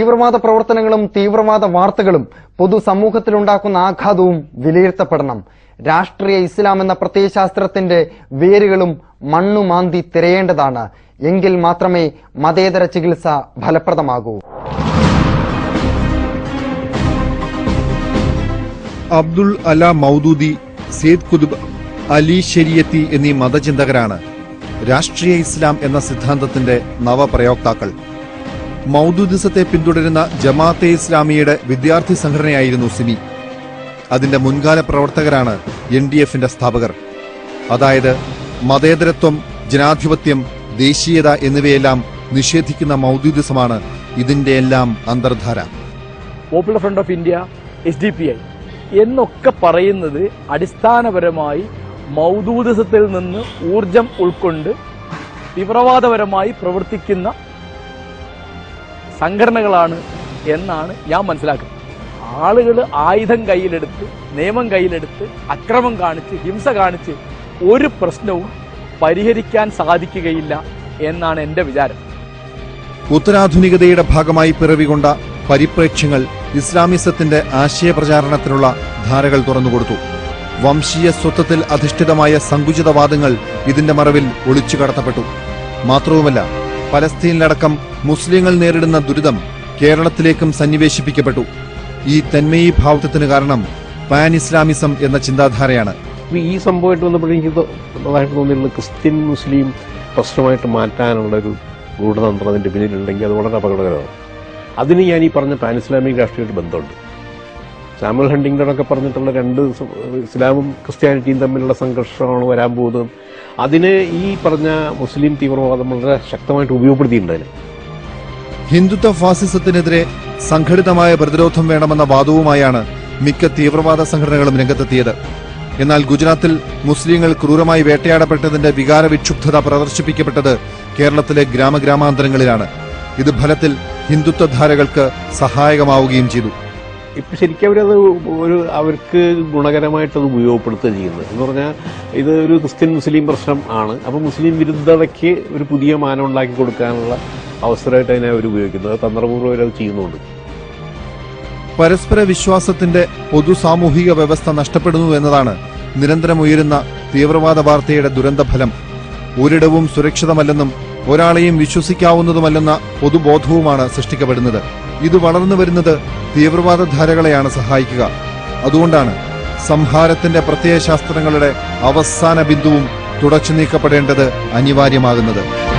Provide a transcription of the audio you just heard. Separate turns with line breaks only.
തീവ്രവാദ പ്രവർത്തനങ്ങളും തീവ്രവാദ വാർത്തകളും പൊതുസമൂഹത്തിലുണ്ടാക്കുന്ന ആഘാതവും വിലയിരുത്തപ്പെടണം. രാഷ്ട്രീയ ഇസ്ലാം എന്ന പ്രത്യയശാസ്ത്രത്തിന്റെ വേരുകളും മണ്ണുമാന്തി തിരയേണ്ടതാണ്. എങ്കിൽ മാത്രമേ മതേതര ചികിത്സ ഫലപ്രദമാകൂ.
അബ്ദുൽ അല മൗദൂദി, സെയ്ദ് കുതുബ്, അലി ശരിയത്തി എന്നീ മതചിന്തകരാണ് രാഷ്ട്രീയ ഇസ്ലാം എന്ന സിദ്ധാന്തത്തിന്റെ നവപ്രയോക്താക്കൾ. മൗദൂദിസത്തെ പിന്തുടരുന്ന ജമാഅത്തെ ഇസ്ലാമിയുടെ വിദ്യാർത്ഥി സംഘടനയായിരുന്നു സിമി. അതിന്റെ മുൻകാല പ്രവർത്തകരാണ് NDF-ന്റെ സ്ഥാപകർ. അതായത് മതേതരത്വം, ജനാധിപത്യം, ദേശീയത എന്നിവയെല്ലാം നിഷേധിക്കുന്ന മൗദൂദിസമാണ് ഇതിന്റെ എല്ലാം അന്തർധാര.
Popular Front of India, SDPI എന്നൊക്കെ പറയുന്നത് അടിസ്ഥാനപരമായി മൗദൂദിസത്തിൽ നിന്ന് ഊർജം ഉൾക്കൊണ്ട് തീവ്രവാദപരമായി പ്രവർത്തിക്കുന്ന സംഘടനകളാണ് എന്നാണ് ഞാൻ മനസ്സിലാക്കുന്നത്. ആളുകൾ ആയുധം കയ്യിലെടുത്ത്, നിയമം കയ്യിലെടുത്ത്, അക്രമം കാണിച്ച്, ഹിംസ കാണിച്ച് ഒരു പ്രശ്നവും പരിഹരിക്കാൻ സാധിക്കുകയില്ല എന്നാണ് എന്റെ വിചാരം.
ഉത്തരാധുനികതയുടെ ഭാഗമായി പിറവികൊണ്ട പരിപ്രേക്ഷ്യങ്ങൾ ഇസ്ലാമിസത്തിന്റെ ആശയപ്രചാരണത്തിനുള്ള ധാരകൾ തുറന്നുകൊടുത്തു. വംശീയ സ്വത്വത്തിൽ അധിഷ്ഠിതമായ സങ്കുചിതവാദങ്ങൾ ഇതിന്റെ മറവിൽ ഒളിച്ചു കടത്തപ്പെട്ടു. മാത്രവുമല്ല, പലസ്തീനിലടക്കം മുസ്ലിങ്ങൾ നേരിടുന്ന ദുരിതം കേരളത്തിലേക്കും സന്നിവേശിപ്പിക്കപ്പെട്ടു. ഈ തന്മയീഭാവത്തിന് കാരണം പാൻ ഇസ്ലാമിസം എന്ന ചിന്താധാരയാണ്.
ഈ സംഭവമായിട്ട് ബന്ധപ്പെട്ട് എനിക്ക് തോന്നിയിട്ടുള്ളത് ക്രിസ്ത്യൻ മുസ്ലിം പ്രശ്നമായിട്ട് മാറ്റാനുള്ള ഒരു ഗൂഢതന്ത്രം അതിന്റെ പിന്നിലുണ്ടെങ്കിൽ അത് വളരെ അപകടകരമാണ്. അതിന് ഞാൻ ഈ പറഞ്ഞ പാൻ ഇസ്ലാമിക് രാഷ്ട്രീയമായിട്ട് ബന്ധമുണ്ട്. സാമുവൽ ഹണ്ടിങ്ടണൊക്കെ പറഞ്ഞിട്ടുള്ള രണ്ട് ഇസ്ലാമും ക്രിസ്ത്യാനിറ്റിയും തമ്മിലുള്ള സംഘർഷമാണ് വരാൻ പോകുന്നത്. അതിന് ഈ പറഞ്ഞ മുസ്ലിം തീവ്രവാദം വളരെ ശക്തമായിട്ട് ഉപയോഗപ്പെടുത്തിയിട്ടുണ്ട്.
ഹിന്ദുത്വ ഫാസിസത്തിനെതിരെ സംഘടിതമായ പ്രതിരോധം വേണമെന്ന വാദവുമായാണ് മിക്ക തീവ്രവാദ സംഘടനകളും രംഗത്തെത്തിയത്. എന്നാൽ ഗുജറാത്തിൽ മുസ്ലിങ്ങൾ ക്രൂരമായി വേട്ടയാടപ്പെട്ടതിന്റെ വികാരവിക്ഷുബ്ധത പ്രദർശിപ്പിക്കപ്പെട്ടത് കേരളത്തിലെ ഗ്രാമഗ്രാമാന്തരങ്ങളിലാണ്. ഇത് ഫലത്തിൽ ഹിന്ദുത്വധാരകൾക്ക് സഹായകമാവുകയും ചെയ്തു.
ഇപ്പം ശരിക്കും അവർക്ക് ഗുണകരമായിട്ടത് ഉപയോഗപ്പെടുത്തുകയും ചെയ്യുന്നത് എന്ന് പറഞ്ഞാൽ ഇത് ഒരു ക്രിസ്ത്യൻ മുസ്ലിം പ്രശ്നം ആണ്. അപ്പം മുസ്ലിം വിരുദ്ധതയ്ക്ക് ഒരു പുതിയ മാനം ഉണ്ടാക്കി കൊടുക്കാനുള്ള അവസരമായിട്ട് അതിനെ അവർ ഉപയോഗിക്കുന്നത്. തന്ത്രപൂർവ്വം അവരത് ചെയ്യുന്നുണ്ട്.
പരസ്പര വിശ്വാസത്തിന്റെ പൊതു സാമൂഹിക വ്യവസ്ഥ നഷ്ടപ്പെടുന്നു എന്നതാണ് നിരന്തരം ഉയരുന്ന തീവ്രവാദ വാർത്തയുടെ ദുരന്തഫലം. ഒരിടവും സുരക്ഷിതമല്ലെന്നും ഒരാളെയും വിശ്വസിക്കാവുന്നതുമല്ലെന്ന പൊതുബോധവുമാണ് സൃഷ്ടിക്കപ്പെടുന്നത്. ഇത് വളർന്നു വരുന്നത് തീവ്രവാദധാരകളെയാണ് സഹായിക്കുക. അതുകൊണ്ടാണ് സംഹാരത്തിന്റെ പ്രത്യയശാസ്ത്രങ്ങളുടെ അവസാന ബിന്ദുവും തുടച്ചു നീക്കപ്പെടേണ്ടത് അനിവാര്യമാകുന്നത്.